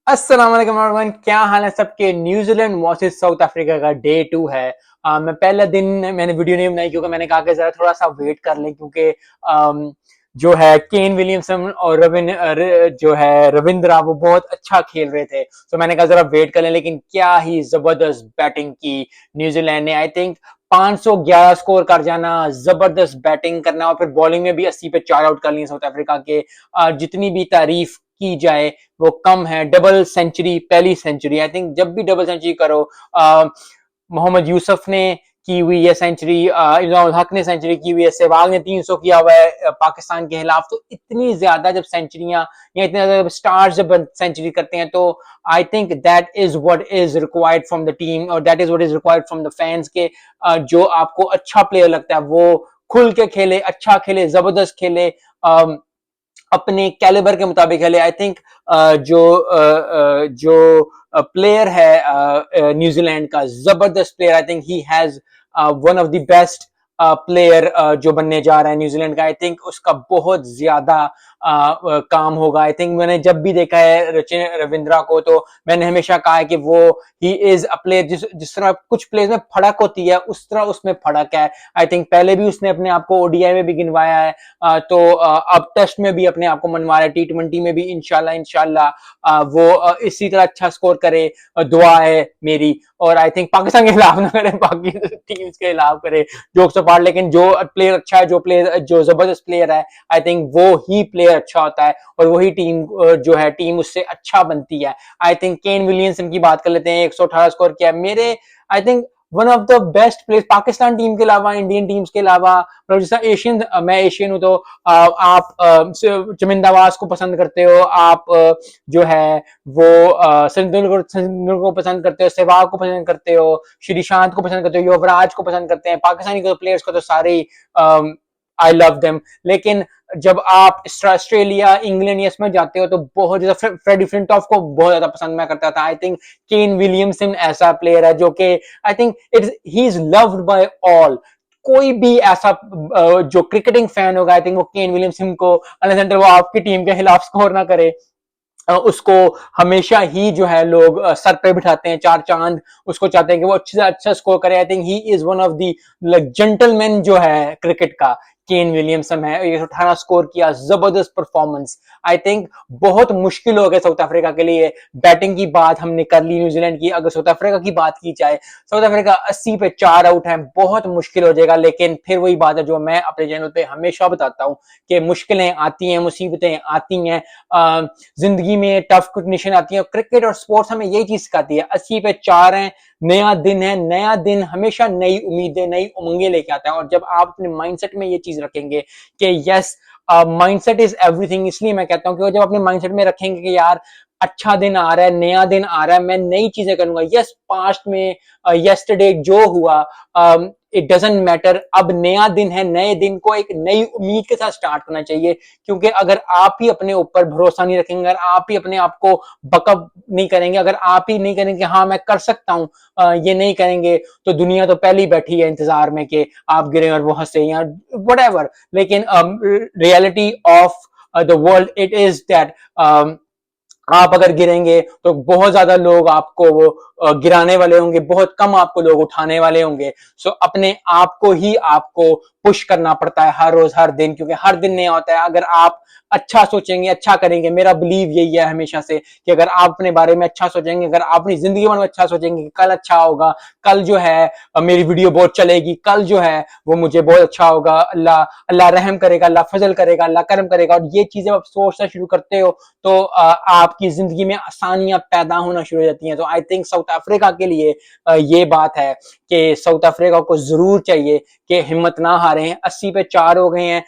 अस्सलाम वालेकुम एवरीवन, क्या हाल है सबके। न्यूजीलैंड वर्सेस साउथ अफ्रीका का डे 2 है। मैं पहले दिन मैंने वीडियो नहीं बनाई क्योंकि मैंने कहा कि जरा थोड़ा सा वेट कर लें क्योंकि जो है केन विलियमसन और जो है रविंद्रा वो बहुत अच्छा खेल रहे थे, तो मैंने कहा जरा वेट कर लें। लेकिन क्या ही जबरदस्त बैटिंग की न्यूजीलैंड ने। आई थिंक 511 स्कोर कर जाना, जबरदस्त बैटिंग करना और फिर बॉलिंग में भी 80 पे 4 आउट कर लिए साउथ अफ्रीका के। जितनी भी तारीफ की जाए वो कम है। डबल सेंचुरी, पहली सेंचुरी। आई थिंक जब भी डबल सेंचुरी करो, मोहम्मद यूसुफ ने की हुई है सेंचुरी, इमरान हक ने सेंचुरी की हुई है, सहवाग ने 300 किया हुआ है पाकिस्तान के खिलाफ। तो इतनी ज्यादा जब सेंचुरियां या इतने ज्यादा स्टार्स जब सेंचुरी करते हैं तो I think that is what is required from the team और that is what is required from the fans के जो आपको अच्छा प्लेयर लगता है वो खुल के खेले, अच्छा खेले, जबरदस्त खेले, अपने कैलिबर के मुताबिक खेले। आई थिंक जो प्लेयर है न्यूजीलैंड का, जबरदस्त player. I think he has one of the best player जो बनने जा रहा है न्यूजीलैंड का। आई थिंक उसका बहुत ज्यादा काम होगा। आई थिंक मैंने जब भी देखा है रविंद्रा को तो मैंने हमेशा कहा है कि वो ही इज अ प्लेयर जिस तरह कुछ प्लेयर्स में फड़क होती है उस तरह उसमें फड़क है। आई थिंक पहले भी उसने अपने आप को ओडीआई में भी गिनवाया है, तो अब टेस्ट में भी अपने आप को मनवा रहा है, टी20 में भी इंशाल्लाह इंशाल्लाह वो इसी तरह अच्छा स्कोर करे। दुआ है मेरी। और आई थिंक पाकिस्तान के खिलाफ ना करे, बाकी टीम्स के खिलाफ करे जोक से पार। लेकिन जो प्लेयर अच्छा है, जो प्लेयर जो जबरदस्त प्लेयर है, आई थिंक वो ही प्लेयर अच्छा होता है और वही टीम जो है टीम उससे अच्छा बनती है। आई थिंक केन विलियमसन की बात कर लेते हैं, 118 स्कोर किया मेरे। I think one of the best players Pakistan team के अलावा, इंडियन टीम्स के अलावा। मतलब जैसा एशियन, मैं एशियन हूं तो आप चमिंदावास को पसंद करते हो, आप जो है वो सिंधु को पसंद करते हो, सहवाग को पसंद करते हो, श्रीशांत को पसंद करते हो, युवराज को पसंद करते हैं। पाकिस्तानी प्लेयर्स को तो सारे आई लव देम। लेकिन जब आप ऑस्ट्रेलिया, इंग्लैंड ये इसमें जाते हो तो बहुत ज्यादा फ्रेडी फ्लिंटॉफ को बहुत ज्यादा पसंद मैं करता था। आई थिंक केन विलियमसन ऐसा प्लेयर है जो कि I think it's he is loved by all. कोई भी ऐसा जो क्रिकेटिंग फैन होगा, आई थिंक वो केन विलियमसन को, अनलेस वो आपकी टीम के खिलाफ स्कोर ना करे, उसको हमेशा ही जो है लोग सर पे बिठाते हैं, चार चांद उसको चाहते हैं कि वो अच्छे से अच्छा स्कोर करे। I think he is one of the gentleman जो है क्रिकेट का, केन विलियमसन है। 118 स्कोर किया, जबरदस्त परफॉर्मेंस। आई थिंक बहुत मुश्किल हो गया साउथ अफ्रीका के लिए। बैटिंग की बात हमने कर ली न्यूजीलैंड की, अगर साउथ अफ्रीका की बात की जाए, साउथ अफ्रीका 80 पे 4 आउट है, बहुत मुश्किल हो जाएगा। लेकिन फिर वही बात है जो मैं अपने चैनल पे हमेशा बताता हूँ कि मुश्किलें आती हैं, मुसीबतें आती हैं, जिंदगी में टफ कंडीशन आती है। क्रिकेट और स्पोर्ट्स हमें यही चीज सिखाती है। 80 पे 4 है, नया दिन है, नया दिन हमेशा नई उम्मीदें, नई उमंगे लेके आता है। और जब आप अपने माइंडसेट में ये चीज रखेंगे कि यस, माइंडसेट इज एवरीथिंग, इसलिए मैं कहता हूँ कि जब अपने माइंडसेट में रखेंगे कि यार अच्छा दिन आ रहा है, नया दिन आ रहा है, मैं नई चीजें करूंगा। यस, पास्ट में यस्टरडे जो हुआ इट डजंट मैटर, अब नया दिन है, नए दिन को एक नई उम्मीद के साथ स्टार्ट करना चाहिए। क्योंकि अगर आप ही अपने ऊपर भरोसा नहीं रखेंगे, अगर आप ही अपने आप को बकअप नहीं करेंगे, अगर आप ही नहीं करेंगे हाँ मैं कर सकता हूँ, ये नहीं करेंगे, तो दुनिया तो पहले ही बैठी है इंतजार में कि आप गिरे और वो हंसे या वट। लेकिन reality of the world it is that आप अगर गिरेंगे तो बहुत ज्यादा लोग आपको वो गिराने वाले होंगे, बहुत कम आपको लोग उठाने वाले होंगे। सो अपने आप को ही आपको पुश करना पड़ता है हर रोज, हर दिन, क्योंकि हर दिन नया होता है। अगर आप अच्छा सोचेंगे, अच्छा करेंगे, मेरा बिलीव यही है हमेशा से कि अगर आप अपने बारे में अच्छा सोचेंगे, अगर आप अपनी जिंदगी में अच्छा सोचेंगे कि कल अच्छा होगा, कल जो है मेरी वीडियो बहुत चलेगी, कल जो है वो मुझे बहुत अच्छा होगा, अल्लाह अल्लाह रहम करेगा, अल्लाह फजल करेगा, अल्लाह करम करेगा, और ये चीजें आप सोचना शुरू करते हो तो आपकी जिंदगी में आसानियां पैदा होना शुरू हो जाती हैं। तो आई थिंक साउथ अफ्रीका के लिए ये बात है कि साउथ अफ्रीका को जरूर चाहिए कि हिम्मत ना हारें। 80 पे 4 हो गए हैं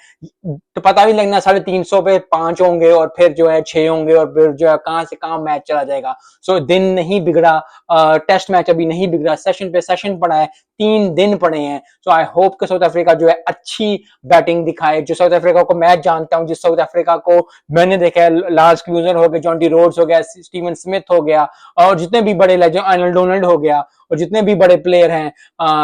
तो पता भी लगना 350 पे 5 होंगे और फिर जो है 6 होंगे और फिर जो है कहां से कहां मैच चला जाएगा। सो दिन नहीं बिगड़ा, टेस्ट मैच अभी नहीं बिगड़ा, सेशन पे सेशन पड़ा है। 3 दिन पड़े हैं। सो आई होप कि साउथ अफ्रीका जो है अच्छी बैटिंग दिखाए। जो साउथ अफ्रीका को मैं जानता हूं, जिस साउथ अफ्रीका को मैंने देखा है, लार्स क्लूजर हो गया, जॉन्टी रोड्स हो गया, स्टीवन स्मिथ हो गया, और जितने भी बड़े लेजेंड, आर्नल्ड डोनाल्ड हो गया, और जितने भी बड़े प्लेयर हैं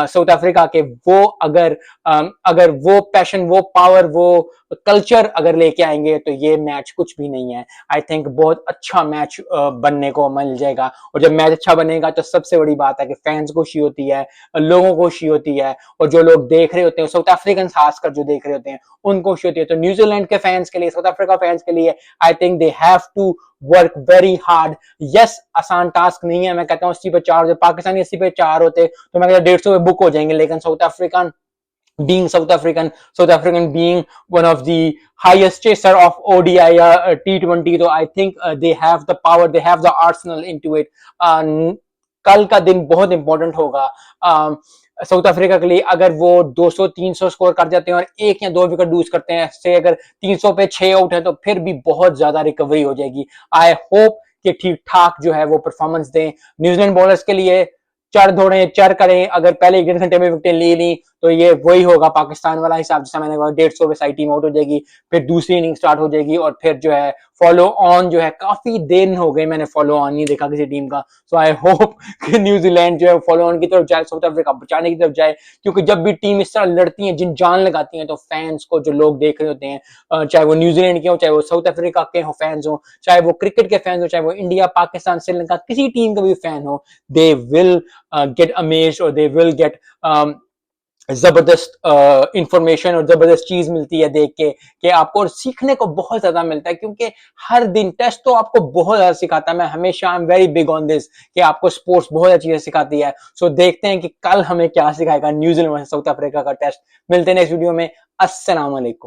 साउथ अफ्रीका के, वो अगर वो पैशन, वो पावर, वो कल्चर अगर लेके आएंगे तो ये मैच कुछ भी नहीं है। आई थिंक बहुत अच्छा मैच बनने को मिल जाएगा। और जब मैच अच्छा बनेगा तो सबसे बड़ी बात है कि फैंस को खुशी होती है, लोगों को खुशी होती है, और जो लोग देख रहे होते हैं, साउथ अफ्रीकन खासकर जो देख रहे होते हैं, उनको खुशी होती है। तो न्यूजीलैंड के फैंस के लिए, साउथ अफ्रीका फैंस के लिए, I think they have to work very hard. Yes, आसान टास्क नहीं है। मैं कहता हूँ 80 पे 4 होते, पाकिस्तानी 80 पे 4 होते तो मैं कहता 150 पे बुक हो जाएंगे। लेकिन South African being one of the highest chaser of ODI T20, तो I think they have the power, they have the arsenal into it. कल का दिन बहुत इंपॉर्टेंट होगा साउथ अफ्रीका के लिए। अगर वो 200-300 स्कोर कर जाते हैं और 1 या 2 विकेट लूज करते हैं, से अगर 300 पे 6 आउट है, तो फिर भी बहुत ज्यादा रिकवरी हो जाएगी। आई होप कि ठीक ठाक जो है वो परफॉर्मेंस दें। न्यूजीलैंड बॉलर्स के लिए चर दौड़े, चर करें। अगर पहले 1.5 घंटे में विकेट ले ली तो ये वही होगा पाकिस्तान वाला हिसाब, जैसा मैंने कहा 150 पे साइड टीम आउट हो जाएगी, फिर दूसरी इनिंग स्टार्ट हो जाएगी, और फिर जो है फॉलो ऑन जो है, काफी दिन हो गए मैंने फॉलो ऑन नहीं देखा किसी टीम का। सो आई होप कि न्यूजीलैंड जो है फॉलो ऑन की तरफ जाए, साउथ अफ्रीका बचाने की तरफ जाए। क्योंकि जब भी टीम इस तरह लड़ती है, जिन जान लगाती है, तो फैंस को, जो लोग देख रहे होते हैं, चाहे वो न्यूजीलैंड के हो, चाहे वो साउथ अफ्रीका के हो फैंस हो, चाहे वो क्रिकेट के फैंस हो, चाहे वो इंडिया, पाकिस्तान, श्रीलंका, किसी टीम का भी फैन हो, दे विल गेट अमेज्ड, और दे विल गेट जबरदस्त इंफॉर्मेशन और जबरदस्त चीज मिलती है देख के, कि आपको और सीखने को बहुत ज्यादा मिलता है। क्योंकि हर दिन टेस्ट तो आपको बहुत ज्यादा सिखाता है। मैं हमेशा I am very big on this कि आपको स्पोर्ट्स बहुत अच्छी चीजें सिखाती है। सो देखते हैं कि कल हमें क्या सिखाएगा न्यूजीलैंड वर्सेस साउथ अफ्रीका का टेस्ट। मिलते हैं नेक्स्ट वीडियो में। अस्सलाम वालेकुम।